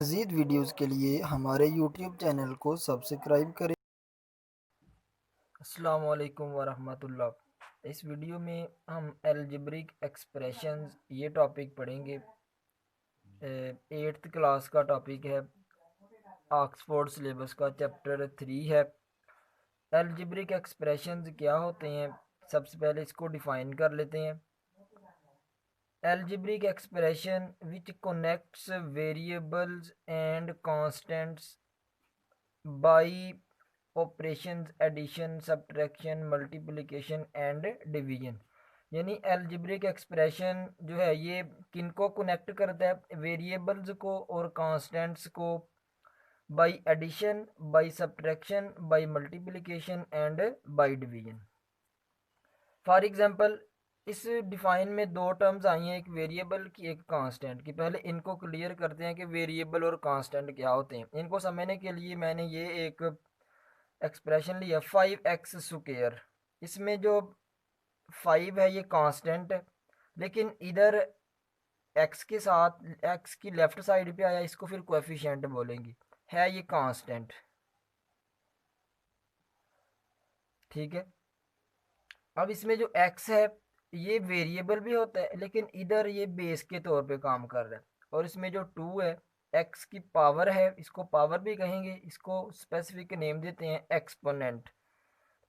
मज़ीद वीडियोज़ के लिए हमारे यूट्यूब चैनल को सब्सक्राइब करें। अस्सलाम वालेकुम वरहमतुल्लाह। इस वीडियो में हम अलजेब्रिक एक्सप्रेशंस ये टॉपिक पढ़ेंगे। 8th क्लास का टॉपिक है, ऑक्सफोर्ड सिलेबस का चैप्टर 3 है। अलजेब्रिक एक्सप्रेशंस क्या होते हैं, सबसे पहले इसको डिफ़ाइन कर लेते हैं। Algebraic expression which connects variables and constants by operations addition, subtraction, multiplication and division। यानी algebraic expression जो है ये किनको कनेक्ट करता है, वेरिएबल्स को और कांस्टेंट्स को, by addition, by subtraction, by multiplication and by division. For example इस डिफाइन में दो टर्म्स आई हैं, एक वेरिएबल की एक कांस्टेंट की। पहले इनको क्लियर करते हैं कि वेरिएबल और कांस्टेंट क्या होते हैं। इनको समझने के लिए मैंने ये एक एक्सप्रेशन लिया 5x²। इसमें जो 5 है ये कांस्टेंट है, लेकिन इधर x के साथ x की लेफ्ट साइड पे आया, इसको फिर कोएफिशिएंट बोलेंगे, है ये कांस्टेंट। ठीक है। अब इसमें जो x है ये वेरिएबल भी होता है, लेकिन इधर ये बेस के तौर पे काम कर रहा है। और इसमें जो 2 है x की पावर है, इसको पावर भी कहेंगे, इसको स्पेसिफिक नेम देते हैं एक्सपोनेंट।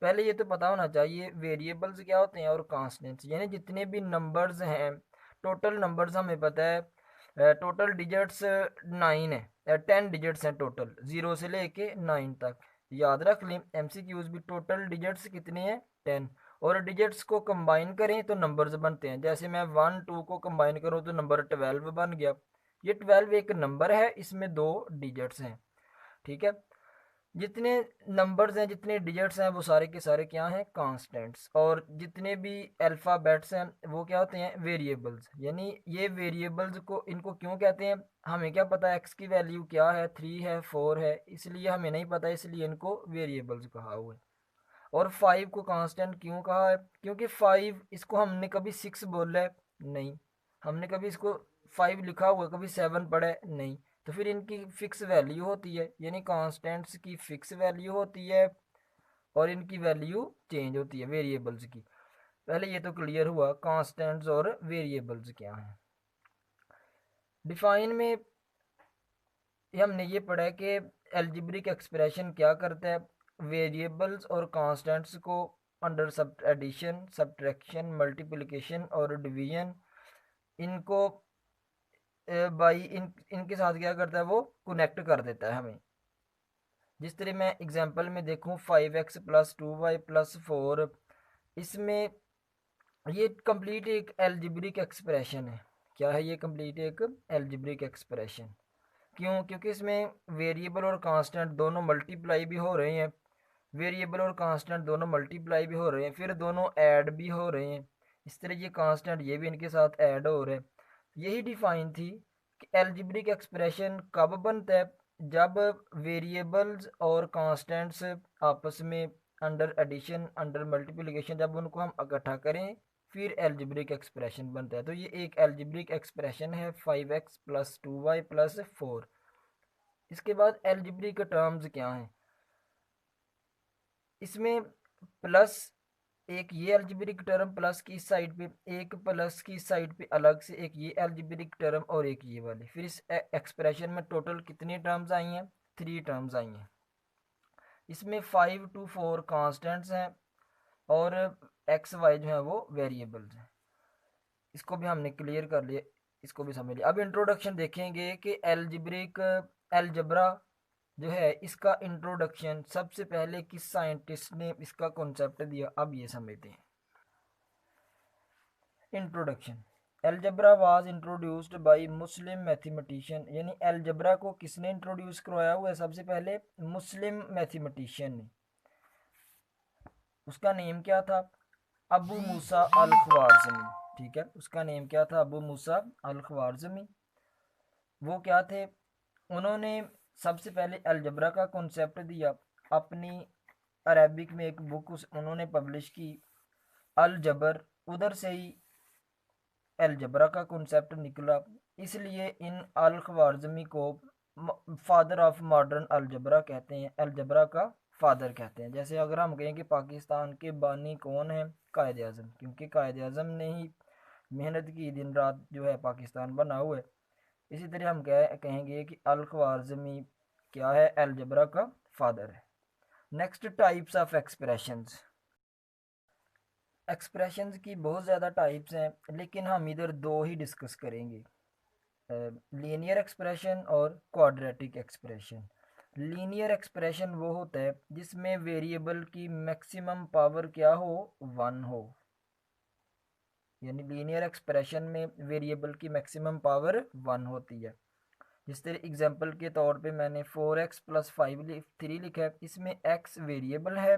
पहले ये तो पता होना चाहिए वेरिएबल्स क्या होते हैं और कांस्टेंट्स, यानी जितने भी नंबर्स हैं, टोटल नंबर्स हमें पता है, टोटल डिजिट्स 9 है, 10 डिजिट्स हैं टोटल, 0 से लेके 9 तक। याद रख लें, एमसीक्यूज भी, टोटल डिजिट्स कितने हैं 10, और डिजिट्स को कंबाइन करें तो नंबर्स बनते हैं। जैसे मैं 1 2 को कंबाइन करूँ तो नंबर 12 बन गया। ये 12 एक नंबर है, इसमें दो डिजिट्स हैं। ठीक है। जितने नंबर्स हैं, जितने डिजिट्स हैं, वो सारे के सारे क्या हैं, कांस्टेंट्स। और जितने भी अल्फ़ाबेट्स हैं वो क्या होते हैं, वेरिएबल्स। यानी ये वेरिएबल्स को, इनको क्यों कहते हैं, हमें क्या पता है एक्स की वैल्यू क्या है, 3 है, 4 है, इसलिए हमें नहीं पता, इसलिए इनको वेरिएबल्स कहा हुआ है। और 5 को कांस्टेंट क्यों कहा है, क्योंकि 5 इसको हमने कभी 6 बोला है नहीं, हमने कभी इसको 5 लिखा हुआ, कभी 7 पढ़ा है नहीं, तो फिर इनकी फिक्स वैल्यू होती है, यानी कांस्टेंट्स की फिक्स वैल्यू होती है और इनकी वैल्यू चेंज होती है वेरिएबल्स की। पहले ये तो क्लियर हुआ कांस्टेंट्स और वेरिएबल्स क्या हैं। डिफाइन में हमने ये पढ़ा है कि अलजेब्रिक एक्सप्रेशन क्या करता है, वेरिएबल्स और कांस्टेंट्स को under sub addition, subtraction, multiplication और डिवीजन, इनको बाई इनके साथ क्या करता है, वो कनेक्ट कर देता है हमें। जिस तरह मैं एग्जांपल में देखूं 5x + 2y + 4, इसमें ये कंप्लीट एक अलजेब्रिक एक्सप्रेशन है। क्या है ये, कंप्लीट एक अलजेब्रिक एक्सप्रेशन। क्यों, क्योंकि इसमें वेरिएबल और कांस्टेंट दोनों मल्टीप्लाई भी हो रहे हैं, वेरिएबल और कांस्टेंट दोनों मल्टीप्लाई भी हो रहे हैं, फिर दोनों ऐड भी हो रहे हैं। इस तरह ये कांस्टेंट ये भी इनके साथ ऐड हो रहे हैं। यही डिफाइन थी कि अलजेब्रिक एक्सप्रेशन कब बनता है, जब वेरिएबल्स और कांस्टेंट्स आपस में अंडर एडिशन, अंडर मल्टीप्लिकेशन, जब उनको हम इकट्ठा करें फिर अलजेब्रिक एक्सप्रेशन बनता है। तो ये एक अलजेब्रिक एक्सप्रेशन है 5x + 2y + 4। इसके बाद अलजेब्रिक टर्म्स क्या हैं, इसमें प्लस, एक ये अलजेब्रिक टर्म प्लस की इस साइड पे, एक प्लस की साइड पे अलग से एक ये अलजेब्रिक टर्म और एक ये वाली। फिर इस एक्सप्रेशन में टोटल कितनी टर्म्स आई हैं, 3 टर्म्स आई हैं। इसमें 5 to 4 कांस्टेंट्स हैं और एक्स वाई जो है वो वेरिएबल्स हैं। इसको भी हमने क्लियर कर लिया, इसको भी समझ लिया। अब इंट्रोडक्शन देखेंगे कि अलजेब्रिक अलजबरा जो है इसका इंट्रोडक्शन सबसे पहले किस साइंटिस्ट ने इसका कॉन्सेप्ट दिया, अब ये समझते हैं। Introduction, algebra was introduced by Muslim mathematician, यानी अलजबरा को किसने इंट्रोड्यूस करवाया हुआ है, सबसे पहले मुस्लिम मैथमेटिशियन ने। उसका नेम क्या था, अबू मूसा अल ख्वारिज़मी। ठीक है, उसका नेम क्या था, अबू मूसा अल ख्वारिज़मी। वो क्या थे, उन्होंने सबसे पहले अलजबरा का कॉन्सेप्ट दिया। अपनी अरबिक में एक बुक उन्होंने पब्लिश की, अलजबर, उधर से ही अलजबरा का कॉन्सेप्ट निकला। इसलिए इन अल ख्वारिज़मी को फादर ऑफ मॉडर्न अलजबरा कहते हैं, अलजबरा का फादर कहते हैं। जैसे अगर हम कहें कि पाकिस्तान के बानी कौन है, कायद आज़म, क्योंकि कायद आज़म ने ही मेहनत की, दिन रात जो है पाकिस्तान बना हुआ है। इसी तरह हम कहेंगे कि अल ख्वारिज़मी क्या है, अलजबरा का फादर है। Next, types of expressions. Expressions की बहुत ज़्यादा टाइप्स हैं, लेकिन हम इधर दो ही डिस्कस करेंगे, लीनियर एक्सप्रेशन और क्वाड्रेटिक एक्सप्रेशन। लीनियर एक्सप्रेशन वो होता है जिसमें वेरिएबल की मैक्सिमम पावर क्या हो, वन हो। यानी लीनियर एक्सप्रेशन में वेरिएबल की मैक्सिमम पावर वन होती है। जिस तरह एग्जांपल के तौर पे मैंने 4x प्लस 3 लिखा है, इसमें x वेरिएबल है,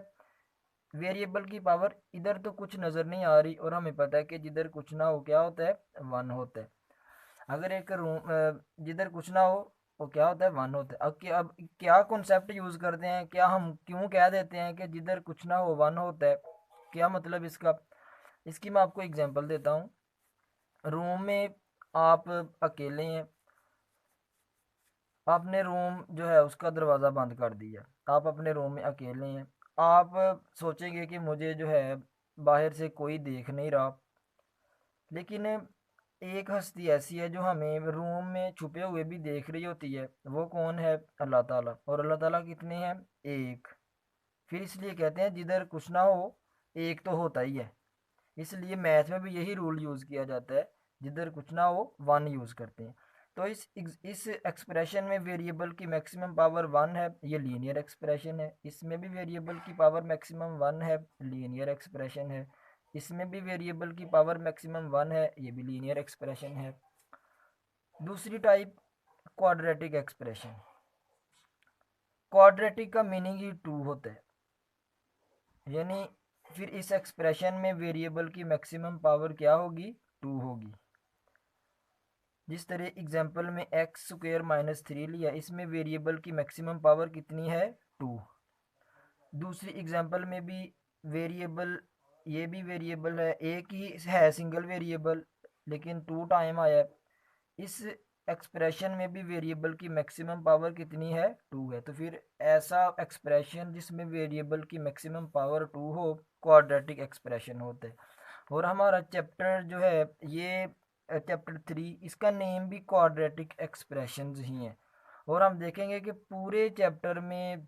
वेरिएबल की पावर इधर तो कुछ नज़र नहीं आ रही, और हमें पता है कि जिधर कुछ ना हो क्या होता है, वन होता है। अगर एक रूम जिधर कुछ ना हो वो क्या होता है, वन होता है। अब क्या कॉन्सेप्ट यूज़ करते हैं, क्या हम क्यों कह देते हैं कि जिधर कुछ ना हो वन होता है, क्या मतलब इसका? इसकी मैं आपको एग्जांपल देता हूँ। रूम में आप अकेले हैं, आपने रूम जो है उसका दरवाज़ा बंद कर दिया, आप अपने रूम में अकेले हैं। आप सोचेंगे कि मुझे जो है बाहर से कोई देख नहीं रहा, लेकिन एक हस्ती ऐसी है जो हमें रूम में छुपे हुए भी देख रही होती है। वो कौन है? अल्लाह ताला। और अल्लाह ताला कितने हैं? एक। फिर इसलिए कहते हैं जिधर कुछ ना हो एक तो होता ही है। इसलिए मैथ में भी यही रूल यूज़ किया जाता है, जिधर कुछ ना हो वन यूज़ करते हैं। तो इस एक्सप्रेशन में वेरिएबल की मैक्सिमम पावर वन है, ये लीनियर एक्सप्रेशन है। इसमें भी वेरिएबल की पावर मैक्सिमम वन है, लीनियर एक्सप्रेशन है। इसमें भी वेरिएबल की पावर मैक्सिमम वन है, ये भी लीनियर एक्सप्रेशन है। दूसरी टाइप, क्वाड्रेटिक एक्सप्रेशन। क्वाड्रेटिक का मीनिंग ही टू होता है, यानी फिर इस एक्सप्रेशन में वेरिएबल की मैक्सिमम पावर क्या होगी? टू होगी। जिस तरह एग्जांपल में एक्स स्क्वेयर माइनस 3 लिया, इसमें वेरिएबल की मैक्सिमम पावर कितनी है? टू। दूसरी एग्जांपल में भी वेरिएबल, ये भी वेरिएबल है, एक ही है सिंगल वेरिएबल, लेकिन टू टाइम आया है। इस एक्सप्रेशन में भी वेरिएबल की मैक्सिमम पावर कितनी है? टू है। तो फिर ऐसा एक्सप्रेशन जिसमें वेरिएबल की मैक्सिमम पावर टू हो, क्वाड्रेटिक एक्सप्रेशन होता है। और हमारा चैप्टर जो है ये चैप्टर 3, इसका नेम भी क्वाड्रेटिक एक्सप्रेशंस ही है। और हम देखेंगे कि पूरे चैप्टर में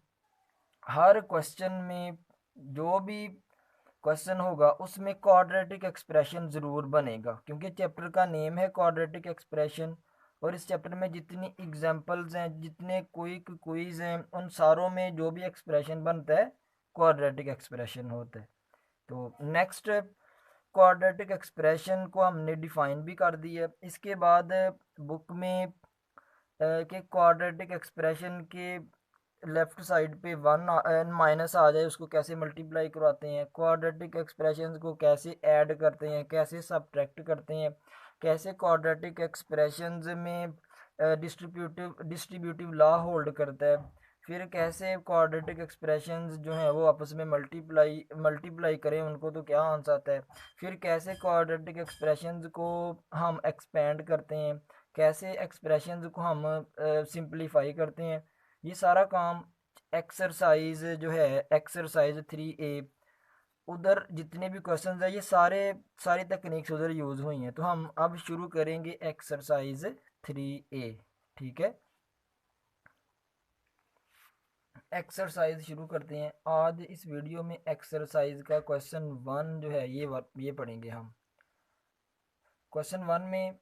हर क्वेश्चन में जो भी क्वेश्चन होगा उसमें क्वाड्रेटिक एक्सप्रेशन ज़रूर बनेगा, क्योंकि चैप्टर का नेम है क्वाड्रेटिक एक्सप्रेशन। और इस चैप्टर में जितनी एग्जांपल्स हैं, जितने कोई क्विज हैं, उन सारों में जो भी एक्सप्रेशन बनता है क्वाड्रेटिक एक्सप्रेशन होता है। तो नेक्स्ट, क्वाड्रेटिक एक्सप्रेशन को हमने डिफाइन भी कर दी है। इसके बाद बुक में कि क्वाड्रेटिक एक्सप्रेशन के लेफ्ट साइड पे वन माइनस आ जाए उसको कैसे मल्टीप्लाई करवाते हैं, क्वाड्रेटिक एक्सप्रेशंस को कैसे ऐड करते हैं, कैसे सब्ट्रैक्ट करते हैं, कैसे क्वाड्रेटिक एक्सप्रेशंस में डिस्ट्रीब्यूटिव लॉ होल्ड करता है, फिर कैसे क्वाड्रेटिक एक्सप्रेशंस जो हैं वो आपस में मल्टीप्लाई करें उनको तो क्या आंसर आता है, फिर कैसे क्वाड्रेटिक एक्सप्रेशंस को हम एक्सपेंड करते हैं, कैसे एक्सप्रेशंस को हम सिंप्लीफाई करते हैं। ये सारा काम एक्सरसाइज जो है, एक्सरसाइज 3A, उधर जितने भी क्वेश्चंस है ये सारी तकनीक्स उधर यूज़ हुई हैं। तो हम अब शुरू करेंगे एक्सरसाइज 3A। ठीक है, एक्सरसाइज शुरू करते हैं। आज इस वीडियो में एक्सरसाइज का क्वेश्चन 1 जो है ये पढ़ेंगे हम। क्वेश्चन 1 में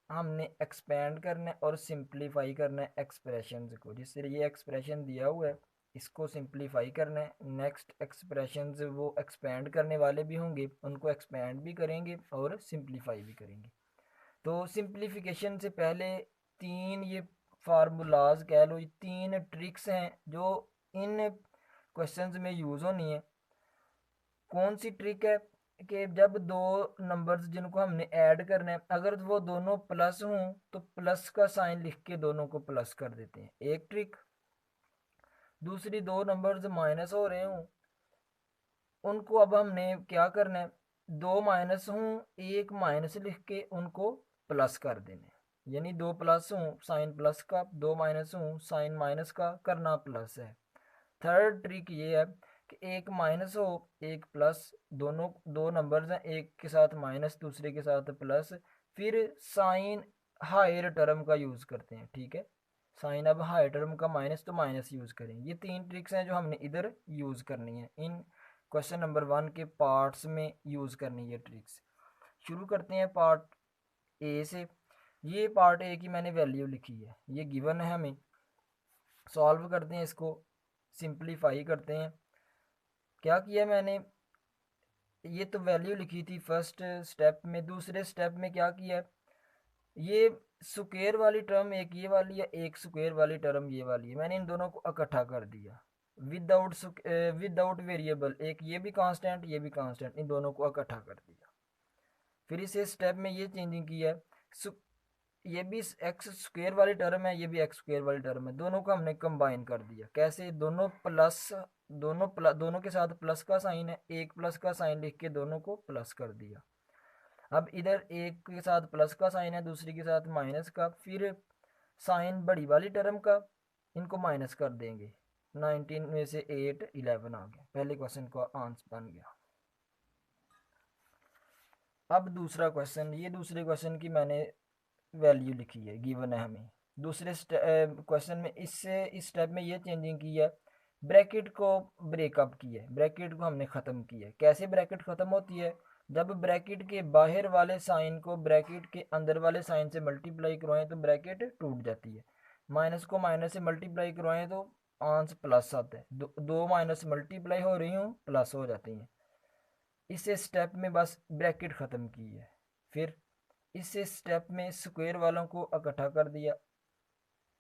हमने एक्सपेंड करना है और सिंप्लीफाई करना है एक्सप्रेशंस को। जिस तरह ये एक्सप्रेशन दिया हुआ है इसको सिंप्लीफाई करना है। नेक्स्ट एक्सप्रेशंस वो एक्सपेंड करने वाले भी होंगे, उनको एक्सपेंड भी करेंगे और सिंप्लीफाई भी करेंगे। तो सिंप्लीफिकेशन से पहले तीन ये फार्मूलाज कह लो, ये तीन ट्रिक्स हैं जो इन क्वेश्चंस में यूज़ होनी है। कौन सी ट्रिक है कि जब दो नंबर्स जिनको हमने ऐड करना है, अगर वो दोनों प्लस हों तो प्लस का साइन लिख के दोनों को प्लस कर देते हैं, एक ट्रिक। दूसरी, दो नंबर्स माइनस हो रहे हों, उनको अब हमने क्या करना है, दो माइनस हों एक माइनस लिख के उनको प्लस कर देना है। यानी दो प्लस हूँ साइन प्लस का, दो माइनस हूँ साइन माइनस का, करना प्लस है। थर्ड ट्रिक ये है कि एक माइनस हो एक प्लस, दोनों दो नंबर्स हैं, एक के साथ माइनस दूसरे के साथ प्लस, फिर साइन हायर टर्म का यूज़ करते हैं। ठीक है, साइन अब हायर टर्म का माइनस तो माइनस यूज़ करें। ये तीन ट्रिक्स हैं जो हमने इधर यूज़ करनी है, इन क्वेश्चन नंबर 1 के पार्ट्स में यूज़ करनी है ट्रिक्स। शुरू करते हैं पार्ट ए से। ये पार्ट ए की मैंने वैल्यू लिखी है, ये गिवन है हमें। सॉल्व करते हैं इसको, सिंप्लीफाई करते हैं। क्या किया मैंने, ये तो वैल्यू लिखी थी फर्स्ट स्टेप में। दूसरे स्टेप में क्या किया, ये स्क्वायर वाली टर्म एक ये वाली है, एक स्क्वायर वाली टर्म ये वाली है, मैंने इन दोनों को इकट्ठा कर दिया विदाउट वेरिएबल। एक ये भी कांस्टेंट ये भी कांस्टेंट, इन दोनों को इकट्ठा कर दिया। फिर इस स्टेप में ये चेंजिंग की है, ये भी एक्स स्क्वायर वाली टर्म है, ये भी एक्स स्क्वायर वाली टर्म है, दोनों को हमने कंबाइन कर दिया। कैसे, दोनों के साथ प्लस का साइन है, एक प्लस का साइन लिख के दोनों को प्लस कर दिया। अब इधर एक के साथ प्लस का साइन है, दूसरी के साथ माइनस का, फिर साइन बड़ी वाली टर्म का, इनको माइनस कर देंगे। 19 में से 8 11 आ गया, पहले क्वेश्चन का आंसर बन गया। अब दूसरा क्वेश्चन, ये दूसरे क्वेश्चन की मैंने वैल्यू लिखी है, गिवन है हमें। दूसरे क्वेश्चन में इससे इस स्टेप में ये चेंजिंग की है, ब्रैकेट को ब्रेकअप की है, ब्रैकेट को हमने ख़त्म किया है। कैसे ब्रैकेट ख़त्म होती है, जब ब्रैकेट के बाहर वाले साइन को ब्रैकेट के अंदर वाले साइन से मल्टीप्लाई करवाएं तो ब्रैकेट टूट जाती है। माइनस को माइनस से मल्टीप्लाई करवाएं तो आंसर प्लस आता है। दो माइनस मल्टीप्लाई हो रही हूँ प्लस हो जाती हैं। इस स्टेप में बस ब्रैकेट ख़त्म की है। फिर इस स्टेप में स्क्वायर वालों को इकट्ठा कर दिया,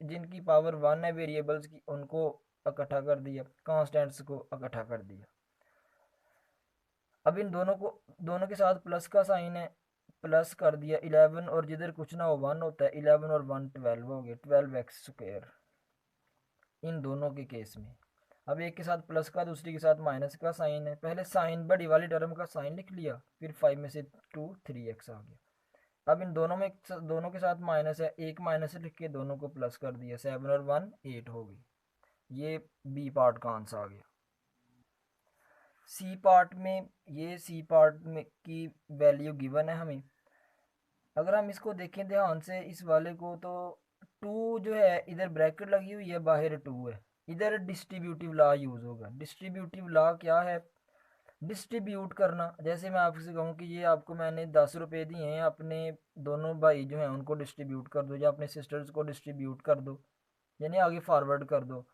जिनकी पावर 1 है वेरिएबल्स की उनको इकट्ठा कर दिया, कांस्टेंट्स को इकट्ठा कर दिया। अब इन दोनों के साथ प्लस का साइन है, प्लस कर दिया 11, और जिधर कुछ ना हो 1 होता है, 11 और 1 12 हो गया, 12x स्क्वायर इन दोनों के केस में। अब एक के साथ प्लस का दूसरी के साथ माइनस का साइन है, पहले साइन बड़ी वाली टर्म का साइन लिख लिया, फिर 5 में से 2 3x आ गया। अब इन दोनों के साथ माइनस है, एक माइनस लिख के दोनों को प्लस कर दिया, 7 और 1 8 हो गई। ये बी पार्ट का आंसर आ गया। सी पार्ट में, ये सी पार्ट में की वैल्यू गिवन है हमें। अगर हम इसको देखें ध्यान से इस वाले को, तो 2 जो है इधर ब्रैकेट लगी हुई है, बाहर 2 है, इधर डिस्ट्रीब्यूटिव लॉ यूज़ होगा। डिस्ट्रीब्यूटिव लॉ क्या है, डिस्ट्रीब्यूट करना। जैसे मैं आपसे कहूँ कि ये आपको मैंने 10 रुपये दिए हैं, अपने दोनों भाई जो हैं उनको डिस्ट्रीब्यूट कर दो, या अपने सिस्टर्स को डिस्ट्रीब्यूट कर दो, यानी आगे फॉरवर्ड कर दो।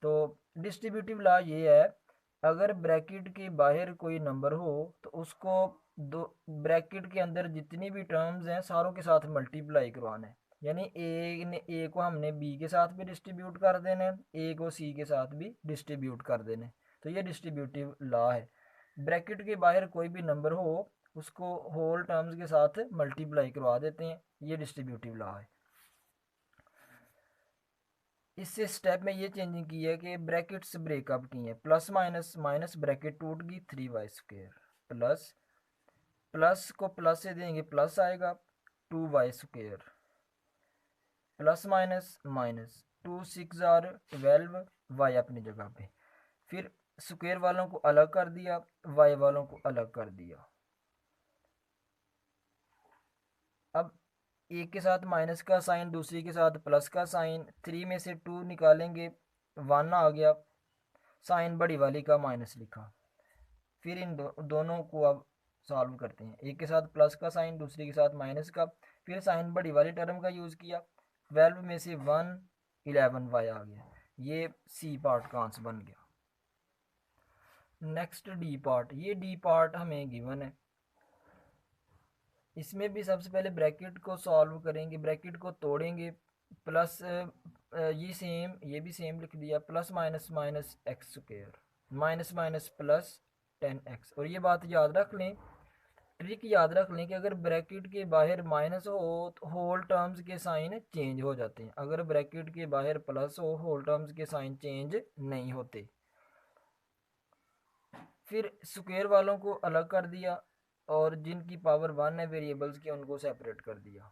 तो डिस्ट्रीब्यूटिव लॉ ये है, अगर ब्रैकेट के बाहर कोई नंबर हो तो उसको दो ब्रैकेट के अंदर जितनी भी टर्म्स हैं सारों के साथ मल्टीप्लाई करवाना है। यानी ए को हमने बी के साथ भी डिस्ट्रीब्यूट कर देना है, ए को सी के साथ भी डिस्ट्रीब्यूट कर देना है। तो ये डिस्ट्रीब्यूटिव लॉ है। ब्रैकेट के बाहर कोई भी नंबर हो उसको होल टर्म्स के साथ मल्टीप्लाई करवा देते हैं, ये डिस्ट्रीब्यूटिव लॉ है। इस स्टेप में ये चेंजिंग की है कि ब्रैकेट्स ब्रेकअप की हैं, प्लस माइनस माइनस ब्रैकेट टूट गई, 3y स्क्वायर प्लस प्लस को प्लस से देंगे प्लस आएगा, 2y square plus minus minus 2 6 are 12, y अपनी जगह पे। फिर स्क्वायर वालों को अलग कर दिया, y वालों को अलग कर दिया। अब एक के साथ माइनस का साइन दूसरी के साथ प्लस का साइन, 3 में से 2 निकालेंगे 1 आ गया, साइन बड़ी वाली का माइनस लिखा। फिर इन दोनों को अब सॉल्व करते हैं, एक के साथ प्लस का साइन दूसरी के साथ माइनस का, फिर साइन बड़ी वाली टर्म का यूज़ किया, 12 में से 1 11y आ गया। ये सी पार्ट का आंसर बन गया। नेक्स्ट डी पार्ट, ये डी पार्ट हमें गिवन है। इसमें भी सबसे पहले ब्रैकेट को सॉल्व करेंगे, ब्रैकेट को तोड़ेंगे, प्लस ये भी सेम लिख दिया, plus minus minus x square minus minus plus 10x। और ये बात याद रख लें, ट्रिक याद रख लें कि अगर ब्रैकेट के बाहर माइनस हो तो होल टर्म्स के साइन चेंज हो जाते हैं, अगर ब्रैकेट के बाहर प्लस हो होल टर्म्स के साइन चेंज नहीं होते। फिर स्क्वायर वालों को अलग कर दिया और जिनकी पावर 1 है वेरिएबल्स की उनको सेपरेट कर दिया।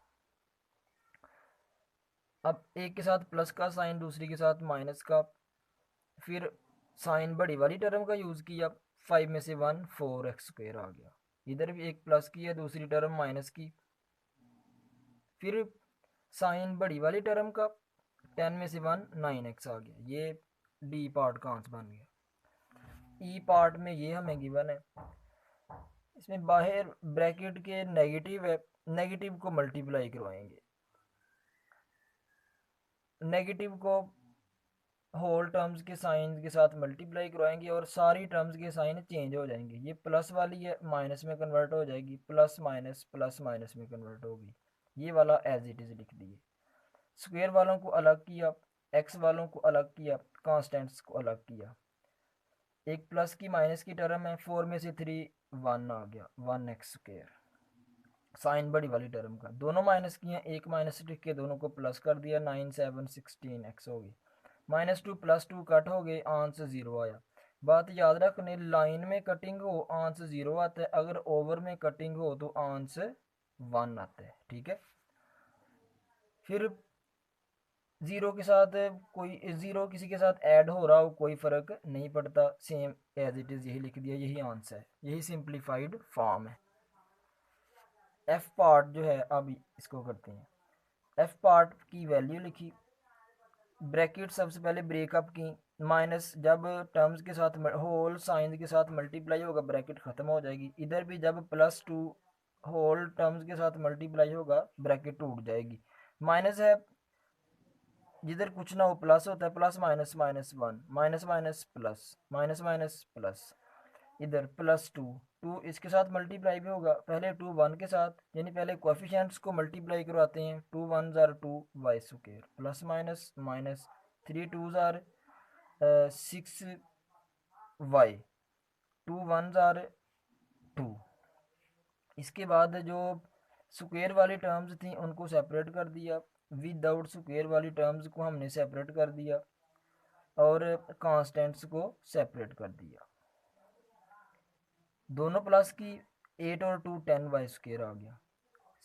अब एक के साथ प्लस का साइन, दूसरी के साथ माइनस का, फिर साइन बड़ी वाली टर्म का यूज़ किया, 5 में से 1 4x² आ गया। इधर भी एक प्लस की है, दूसरी टर्म माइनस की, फिर साइन बड़ी वाली टर्म का, 10 में से 1 9x आ गया। ये डी पार्ट का आंसर बन गया। ई पार्ट में ये हमें गिवन है, इसमें बाहर ब्रैकेट के नेगेटिव है, नेगेटिव को मल्टीप्लाई करवाएंगे, नेगेटिव को होल टर्म्स के साइन के साथ मल्टीप्लाई करवाएंगे और सारी टर्म्स के साइन चेंज हो जाएंगे। ये प्लस वाली है माइनस में कन्वर्ट हो जाएगी, प्लस माइनस में कन्वर्ट होगी। ये वाला एज इट इज़ लिख दिए। स्क्वायर वालों को अलग किया, एक्स वालों को अलग किया, कांस्टेंट्स को अलग किया। एक प्लस की माइनस की टर्म है, 4 में से 3 1 आ गया, 1x²। साइन बड़ी वाली टर्म का, दोनों माइनस किए हैं, एक माइनस लिख के दोनों को प्लस कर दिया, 9 7 16x हो गई। -2 +2 कट हो गए, आंसर 0 आया। बात याद रखने, लाइन में कटिंग हो आंसर 0 आता है, अगर ओवर में कटिंग हो तो आंसर 1 आता है। ठीक है, फिर ज़ीरो के साथ कोई ज़ीरो किसी के साथ ऐड हो रहा हो कोई फ़र्क नहीं पड़ता, सेम एज इट इज़ यही लिख दिया, यही आंसर है, यही सिंप्लीफाइड फॉर्म है। एफ पार्ट जो है, अब इसको करते हैं। एफ पार्ट की वैल्यू लिखी, ब्रैकेट सबसे पहले ब्रेकअप की, माइनस जब टर्म्स के साथ होल साइन के साथ मल्टीप्लाई होगा ब्रैकेट ख़त्म हो जाएगी। इधर भी जब +2 होल टर्म्स के साथ मल्टीप्लाई होगा ब्रैकेट टूट जाएगी। माइनस है, जिधर कुछ ना हो प्लस होता है, plus minus -1, minus minus plus, minus minus plus, इधर +2 2 इसके साथ मल्टीप्लाई भी होगा, पहले 2 1 के साथ, यानी पहले कोएफिशिएंट्स को मल्टीप्लाई करवाते हैं, 2 1 ज़ार 2 y², प्लस माइनस माइनस, 3 2 ज़ार 6 y, 2 1 ज़ार 2। इसके बाद जो स्क्वायर वाली टर्म्स थी उनको सेपरेट कर दिया, विदाउट स्क्वायर वाली टर्म्स को हमने सेपरेट कर दिया और कांस्टेंट्स को सेपरेट कर दिया। दोनों प्लस की, 8 और 2 10y² आ गया।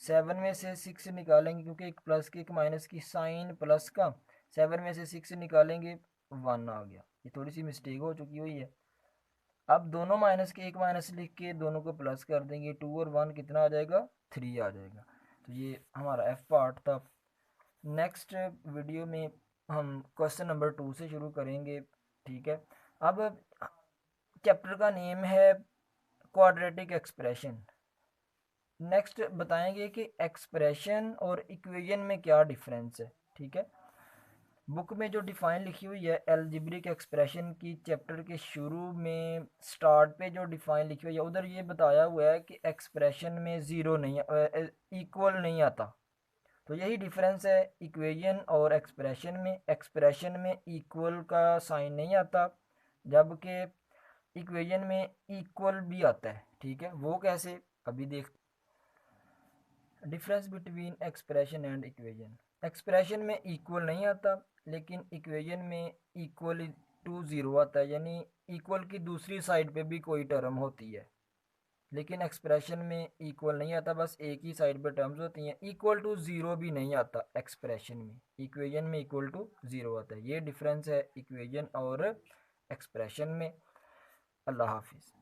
7 में से 6 निकालेंगे, क्योंकि एक प्लस की एक माइनस की, साइन प्लस का, 7 में से 6 निकालेंगे 1 आ गया। ये थोड़ी सी मिस्टेक हो चुकी हुई है। अब दोनों माइनस के एक माइनस लिख के दोनों को प्लस कर देंगे, 2 और 1 कितना आ जाएगा, 3 आ जाएगा। तो ये हमारा एफ पार्ट था। नेक्स्ट वीडियो में हम क्वेश्चन नंबर 2 से शुरू करेंगे। ठीक है, अब चैप्टर का नेम है क्वाड्रेटिक एक्सप्रेशन। नेक्स्ट बताएंगे कि एक्सप्रेशन और इक्वेशन में क्या डिफरेंस है। ठीक है, बुक में जो डिफ़ाइन लिखी हुई है एल्जेब्रिक एक्सप्रेशन की, चैप्टर के शुरू में स्टार्ट पे जो डिफ़ाइन लिखी हुई है उधर ये बताया हुआ है कि एक्सप्रेशन में ज़ीरो नहीं, इक्वल नहीं आता। तो यही डिफरेंस है इक्वेशन और एक्सप्रेशन में। एक्सप्रेशन में इक्वल का साइन नहीं आता, जबकि इक्वेशन में इक्वल भी आता है। ठीक है, वो कैसे, अभी देख। Difference between expression and equation, expression में इक्वल नहीं आता, लेकिन इक्वेशन में इक्वल टू ज़ीरो आता है, यानी इक्वल की दूसरी साइड पे भी कोई टर्म होती है। लेकिन एक्सप्रेशन में इक्वल नहीं आता, बस एक ही साइड पे टर्म्स होती हैं। इक्वल टू ज़ीरो भी नहीं आता एक्सप्रेशन में, इक्वेशन में इक्वल टू ज़ीरो आता है। ये डिफरेंस है इक्वेशन और एक्सप्रेशन में। अल्लाह हाफिज़।